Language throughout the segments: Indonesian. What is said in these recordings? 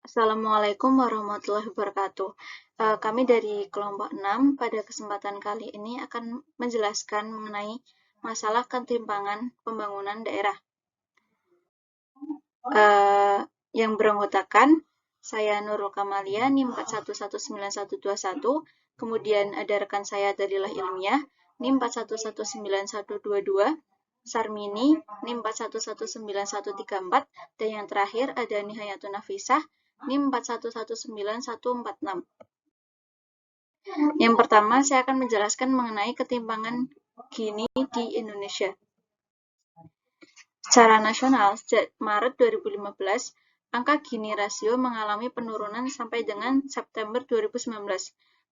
Assalamualaikum warahmatullahi wabarakatuh. Kami dari kelompok 6 pada kesempatan kali ini akan menjelaskan mengenai masalah ketimpangan pembangunan daerah. Yang beranggotakan saya Nurul Kamalia, NIM 4119121, kemudian ada rekan saya Dalilah Ilmiah, NIM 4119122, Sarmini, NIM 4119134, dan yang terakhir ada Nihayatun Nafisah, NIM 4119146. Yang pertama, saya akan menjelaskan mengenai ketimpangan Gini di Indonesia. Secara nasional, sejak Maret 2015, angka Gini rasio mengalami penurunan sampai dengan September 2019.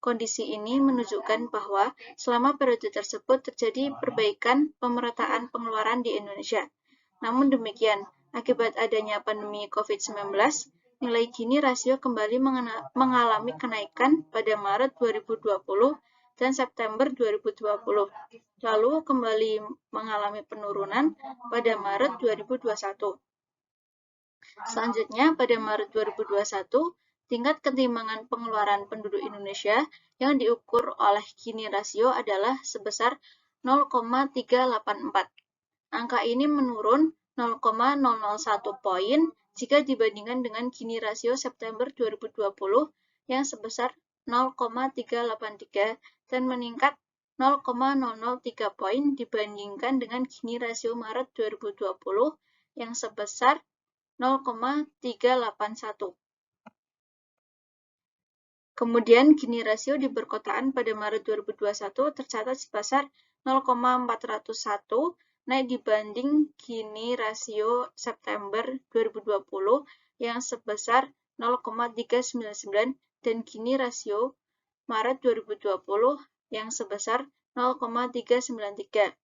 Kondisi ini menunjukkan bahwa selama periode tersebut terjadi perbaikan pemerataan pengeluaran di Indonesia. Namun demikian, akibat adanya pandemi COVID-19, nilai Gini rasio kembali mengalami kenaikan pada Maret 2020 dan September 2020, lalu kembali mengalami penurunan pada Maret 2021. Selanjutnya, pada Maret 2021, tingkat ketimpangan pengeluaran penduduk Indonesia yang diukur oleh Gini rasio adalah sebesar 0,384. Angka ini menurun 0,001 poin jika dibandingkan dengan Gini rasio September 2020 yang sebesar 0,383 dan meningkat 0,003 poin dibandingkan dengan Gini rasio Maret 2020 yang sebesar 0,381. Kemudian Gini rasio di perkotaan pada Maret 2021 tercatat sebesar 0,401 naik dibanding Gini rasio September 2020 yang sebesar 0,399 dan Gini rasio Maret 2020 yang sebesar 0,393.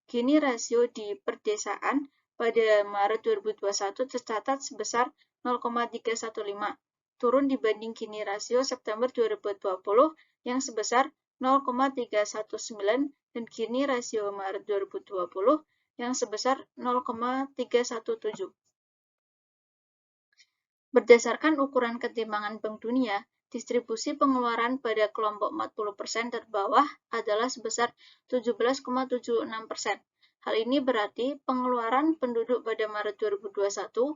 Gini rasio di perdesaan pada Maret 2021 tercatat sebesar 0,315, turun dibanding Gini rasio September 2020 yang sebesar 0,319 dan Gini rasio Maret 2020 yang sebesar 0,317. Berdasarkan ukuran ketimpangan Bank Dunia, distribusi pengeluaran pada kelompok 40% terbawah adalah sebesar 17,76%. Hal ini berarti pengeluaran penduduk pada Maret 2021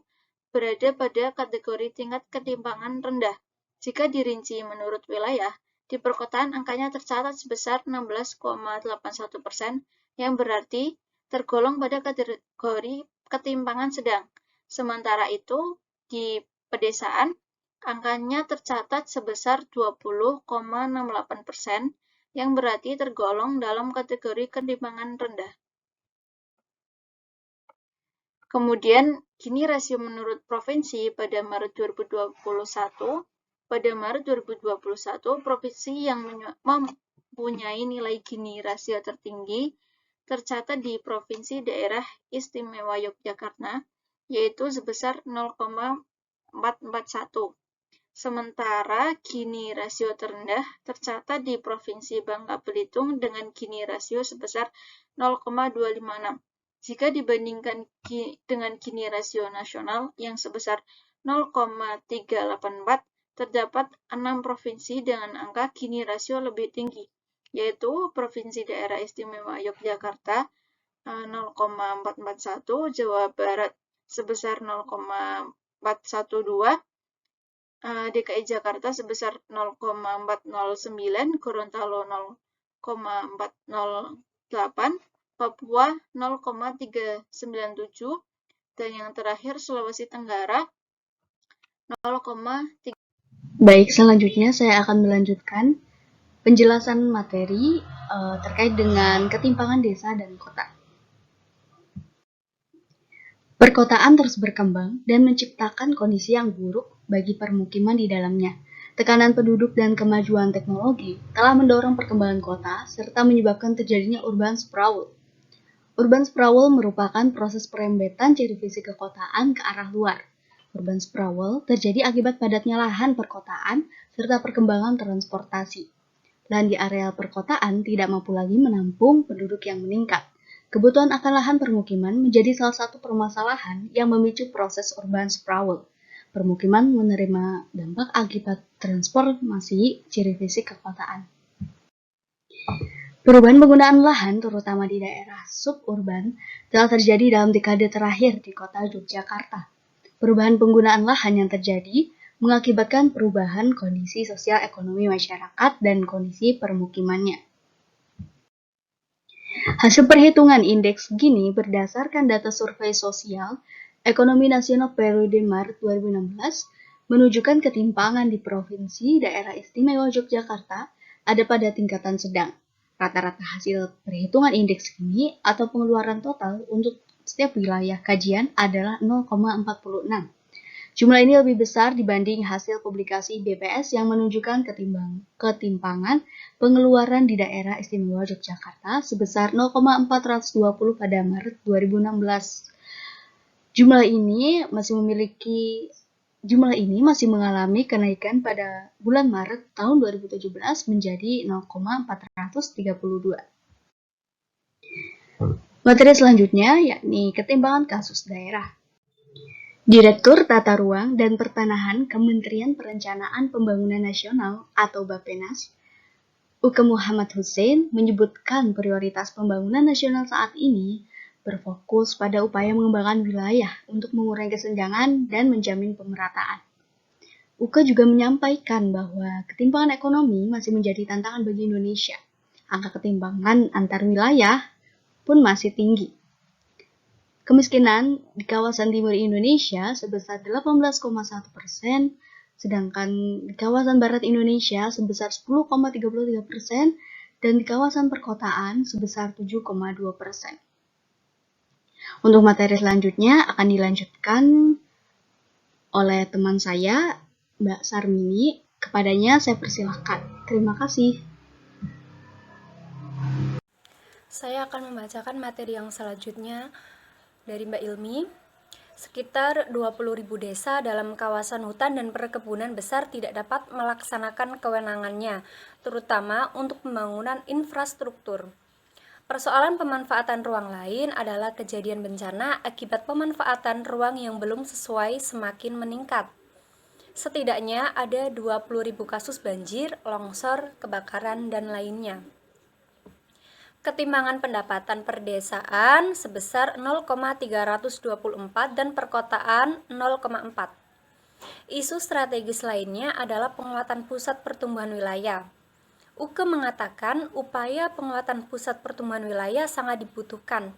berada pada kategori tingkat ketimpangan rendah. Jika dirinci menurut wilayah, di perkotaan angkanya tercatat sebesar 16,81%, yang berarti tergolong pada kategori ketimpangan sedang. Sementara itu, di pedesaan, angkanya tercatat sebesar 20,68%, yang berarti tergolong dalam kategori ketimpangan rendah. Kemudian, Gini rasio menurut provinsi pada Maret 2021. Pada Maret 2021, provinsi yang mempunyai nilai Gini rasio tertinggi tercatat di Provinsi Daerah Istimewa Yogyakarta, yaitu sebesar 0,441. Sementara Gini rasio terendah tercatat di Provinsi Bangka Belitung dengan Gini rasio sebesar 0,256. Jika dibandingkan dengan Gini rasio nasional yang sebesar 0,384, terdapat 6 provinsi dengan angka Gini rasio lebih tinggi, yaitu Provinsi Daerah Istimewa Yogyakarta 0,441, Jawa Barat sebesar 0,412, DKI Jakarta sebesar 0,409, Gorontalo 0,408, Papua 0,397, dan yang terakhir Sulawesi Tenggara 0,3. Baik, selanjutnya saya akan melanjutkan penjelasan materi terkait dengan ketimpangan desa dan kota. Perkotaan terus berkembang dan menciptakan kondisi yang buruk bagi permukiman di dalamnya. Tekanan penduduk dan kemajuan teknologi telah mendorong perkembangan kota serta menyebabkan terjadinya urban sprawl. Urban sprawl merupakan proses perembetan ciri fisik kekotaan ke arah luar. Urban sprawl terjadi akibat padatnya lahan perkotaan serta perkembangan transportasi. Lahan di areal perkotaan tidak mampu lagi menampung penduduk yang meningkat. Kebutuhan akan lahan permukiman menjadi salah satu permasalahan yang memicu proses urban sprawl. permukiman menerima dampak akibat transformasi ciri fisik kekotaan. Perubahan penggunaan lahan, terutama di daerah suburban, telah terjadi dalam dekade terakhir di kota Yogyakarta. Perubahan penggunaan lahan yang terjadi mengakibatkan perubahan kondisi sosial ekonomi masyarakat dan kondisi permukimannya. Hasil perhitungan indeks Gini berdasarkan data survei sosial ekonomi nasional periode Maret 2016 menunjukkan ketimpangan di Provinsi Daerah Istimewa Yogyakarta ada pada tingkatan sedang. Rata-rata hasil perhitungan indeks Gini atau pengeluaran total untuk setiap wilayah kajian adalah 0,46. Jumlah ini lebih besar dibanding hasil publikasi BPS yang menunjukkan ketimpangan pengeluaran di daerah istimewa Yogyakarta sebesar 0,420 pada Maret 2016. Jumlah ini masih mengalami kenaikan pada bulan Maret tahun 2017 menjadi 0,432. Materi selanjutnya yakni ketimpangan kasus daerah. Direktur Tata Ruang dan Pertanahan Kementerian Perencanaan Pembangunan Nasional atau Bappenas, Uke Muhammad Hussein menyebutkan prioritas pembangunan nasional saat ini berfokus pada upaya mengembangkan wilayah untuk mengurangi kesenjangan dan menjamin pemerataan. Uke juga menyampaikan bahwa ketimpangan ekonomi masih menjadi tantangan bagi Indonesia. Angka ketimpangan antar wilayah pun masih tinggi. Kemiskinan di kawasan timur Indonesia sebesar 18,1%, sedangkan di kawasan barat Indonesia sebesar 10,33% dan di kawasan perkotaan sebesar 7,2%. Untuk materi selanjutnya akan dilanjutkan oleh teman saya, Mbak Sarmini. Kepadanya saya persilahkan. Terima kasih. Saya akan membacakan materi yang selanjutnya dari Mbak Ilmi. Sekitar 20.000 desa dalam kawasan hutan dan perkebunan besar tidak dapat melaksanakan kewenangannya, terutama untuk pembangunan infrastruktur. Persoalan pemanfaatan ruang lain adalah kejadian bencana akibat pemanfaatan ruang yang belum sesuai semakin meningkat. Setidaknya ada 20.000 kasus banjir, longsor, kebakaran, dan lainnya. Ketimpangan pendapatan perdesaan sebesar 0,324 dan perkotaan 0,4. Isu strategis lainnya adalah penguatan pusat pertumbuhan wilayah. Uke mengatakan upaya penguatan pusat pertumbuhan wilayah sangat dibutuhkan,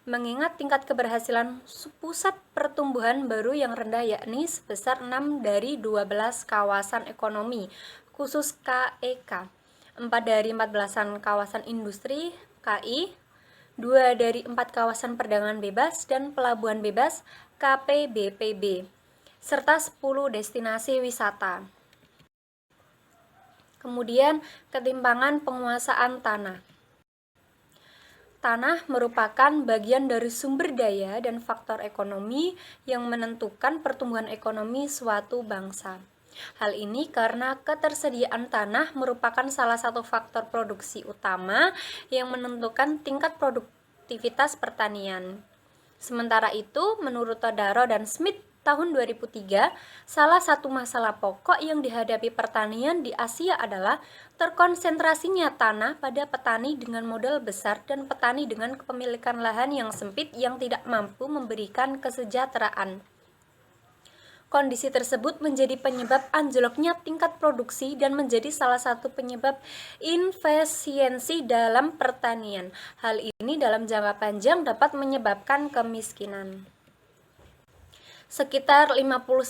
mengingat tingkat keberhasilan pusat pertumbuhan baru yang rendah yakni sebesar 6 dari 12 kawasan ekonomi khusus KEK. 4 dari 14 kawasan industri KI, 2 dari 4 kawasan perdagangan bebas dan pelabuhan bebas KPBPB, serta 10 destinasi wisata. Kemudian, ketimpangan penguasaan tanah. Tanah merupakan bagian dari sumber daya dan faktor ekonomi yang menentukan pertumbuhan ekonomi suatu bangsa. Hal ini karena ketersediaan tanah merupakan salah satu faktor produksi utama yang menentukan tingkat produktivitas pertanian. Sementara itu, menurut Todaro dan Smith tahun 2003, salah satu masalah pokok yang dihadapi pertanian di Asia adalah terkonsentrasinya tanah pada petani dengan modal besar dan petani dengan kepemilikan lahan yang sempit yang tidak mampu memberikan kesejahteraan. Kondisi tersebut menjadi penyebab anjloknya tingkat produksi dan menjadi salah satu penyebab inefisiensi dalam pertanian. Hal ini dalam jangka panjang dapat menyebabkan kemiskinan. Sekitar 59%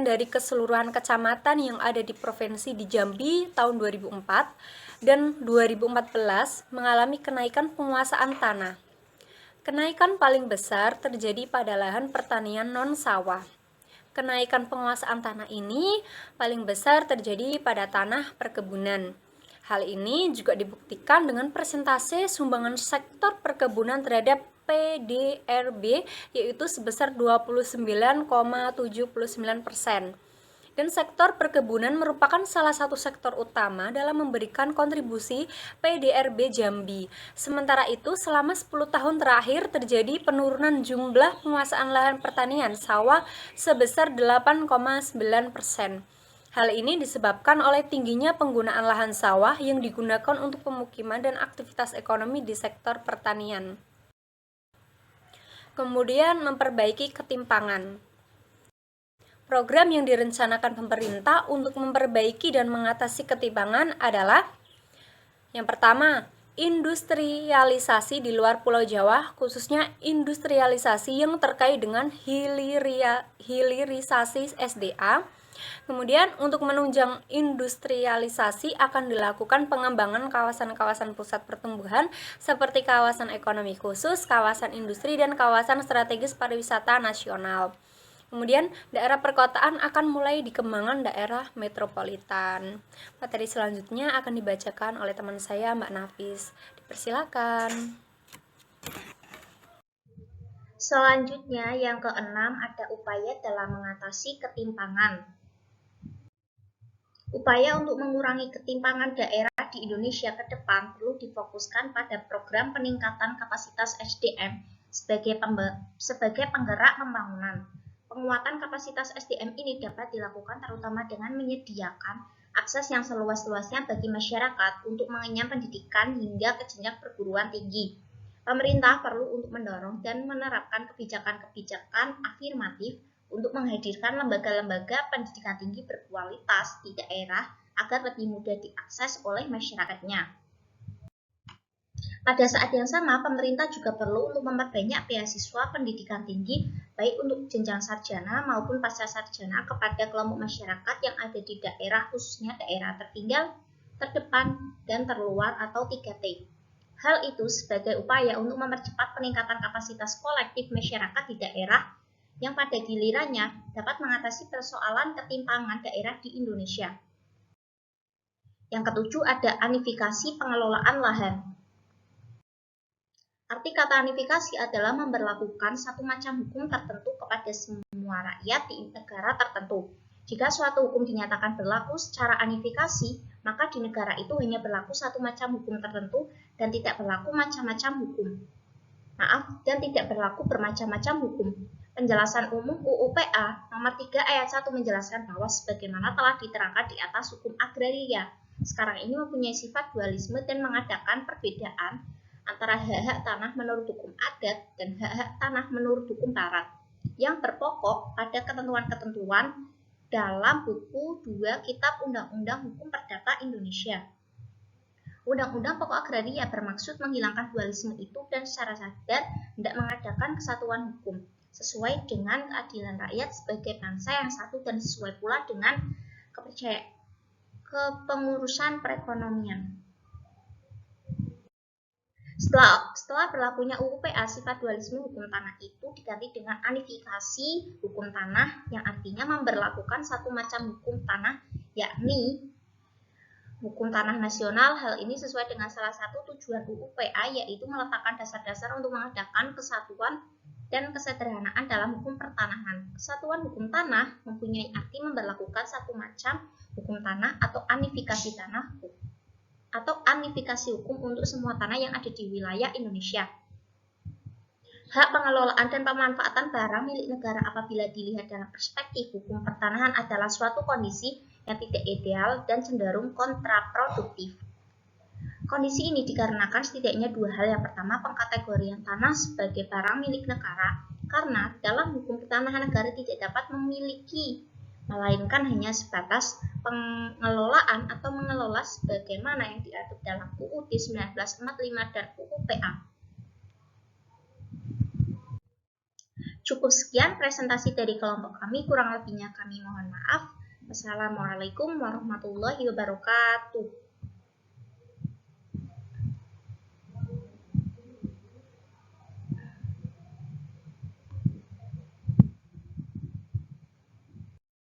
dari keseluruhan kecamatan yang ada di provinsi di Jambi tahun 2004 dan 2014 mengalami kenaikan penguasaan tanah. Kenaikan paling besar terjadi pada lahan pertanian non-sawah. Kenaikan penguasaan tanah ini paling besar terjadi pada tanah perkebunan. Hal ini juga dibuktikan dengan persentase sumbangan sektor perkebunan terhadap PDRB yaitu sebesar 29,79%. Dan sektor perkebunan merupakan salah satu sektor utama dalam memberikan kontribusi PDRB Jambi. Sementara itu, selama 10 tahun terakhir terjadi penurunan jumlah penguasaan lahan pertanian sawah sebesar 8,9%. Hal ini disebabkan oleh tingginya penggunaan lahan sawah yang digunakan untuk pemukiman dan aktivitas ekonomi di sektor pertanian. Kemudian, memperbaiki ketimpangan. Program yang direncanakan pemerintah untuk memperbaiki dan mengatasi ketimpangan adalah yang pertama, industrialisasi di luar Pulau Jawa, khususnya industrialisasi yang terkait dengan hilirisasi SDA. Kemudian, untuk menunjang industrialisasi akan dilakukan pengembangan kawasan-kawasan pusat pertumbuhan seperti kawasan ekonomi khusus, kawasan industri, dan kawasan strategis pariwisata nasional. Kemudian, daerah perkotaan akan mulai dikembangkan daerah metropolitan. Materi selanjutnya akan dibacakan oleh teman saya, Mbak Nafis. Dipersilakan. Selanjutnya, yang keenam ada upaya dalam mengatasi ketimpangan. Upaya untuk mengurangi ketimpangan daerah di Indonesia ke depan perlu difokuskan pada program peningkatan kapasitas SDM sebagai penggerak pembangunan. Penguatan kapasitas SDM ini dapat dilakukan terutama dengan menyediakan akses yang seluas-luasnya bagi masyarakat untuk mengenyam pendidikan hingga ke jenjang perguruan tinggi. Pemerintah perlu untuk mendorong dan menerapkan kebijakan-kebijakan afirmatif untuk menghadirkan lembaga-lembaga pendidikan tinggi berkualitas di daerah agar lebih mudah diakses oleh masyarakatnya. Pada saat yang sama, pemerintah juga perlu untuk memperbanyak beasiswa pendidikan tinggi, baik untuk jenjang sarjana maupun pasca sarjana kepada kelompok masyarakat yang ada di daerah, khususnya daerah tertinggal, terdepan, dan terluar atau 3T. Hal itu sebagai upaya untuk mempercepat peningkatan kapasitas kolektif masyarakat di daerah yang pada gilirannya dapat mengatasi persoalan ketimpangan daerah di Indonesia. Yang ketujuh ada anifikasi pengelolaan lahan. Arti kata anifikasi adalah memberlakukan satu macam hukum tertentu kepada semua rakyat di negara tertentu. Jika suatu hukum dinyatakan berlaku secara anifikasi, maka di negara itu hanya berlaku satu macam hukum tertentu dan tidak berlaku macam-macam hukum. Dan tidak berlaku bermacam-macam hukum. Penjelasan umum UU PA nomor 3 ayat 1 menjelaskan bahwa sebagaimana telah diterangkan di atas, hukum agraria sekarang ini mempunyai sifat dualisme dan mengadakan perbedaan antara hak-hak tanah menurut hukum adat dan hak-hak tanah menurut hukum barat yang berpokok pada ketentuan-ketentuan dalam buku 2 Kitab Undang-Undang Hukum Perdata Indonesia. Undang-Undang Pokok Agraria bermaksud menghilangkan dualisme itu dan secara sadar hendak mengadakan kesatuan hukum sesuai dengan keadilan rakyat sebagai bangsa yang satu dan sesuai pula dengan kepengurusan perekonomian. Setelah berlakunya UU PA, sifat dualisme hukum tanah itu diganti dengan anifikasi hukum tanah yang artinya memberlakukan satu macam hukum tanah, yakni hukum tanah nasional. Hal ini sesuai dengan salah satu tujuan UU PA, yaitu meletakkan dasar-dasar untuk mengadakan kesatuan dan kesederhanaan dalam hukum pertanahan. Kesatuan hukum tanah mempunyai arti memberlakukan satu macam hukum tanah atau anifikasi tanah atau anifikasi hukum untuk semua tanah yang ada di wilayah Indonesia. Hak pengelolaan dan pemanfaatan barang milik negara apabila dilihat dalam perspektif hukum pertanahan adalah suatu kondisi yang tidak ideal dan cenderung kontraproduktif. Kondisi ini dikarenakan setidaknya dua hal. Yang pertama, pengkategorian tanah sebagai barang milik negara, karena dalam hukum pertanahan negara tidak dapat memiliki, melainkan hanya sebatas pengelolaan atau mengelola sebagaimana yang diatur dalam UUD 1945 dan UU PA. Cukup sekian presentasi dari kelompok kami, kurang lebihnya kami mohon maaf. Wassalamualaikum warahmatullahi wabarakatuh.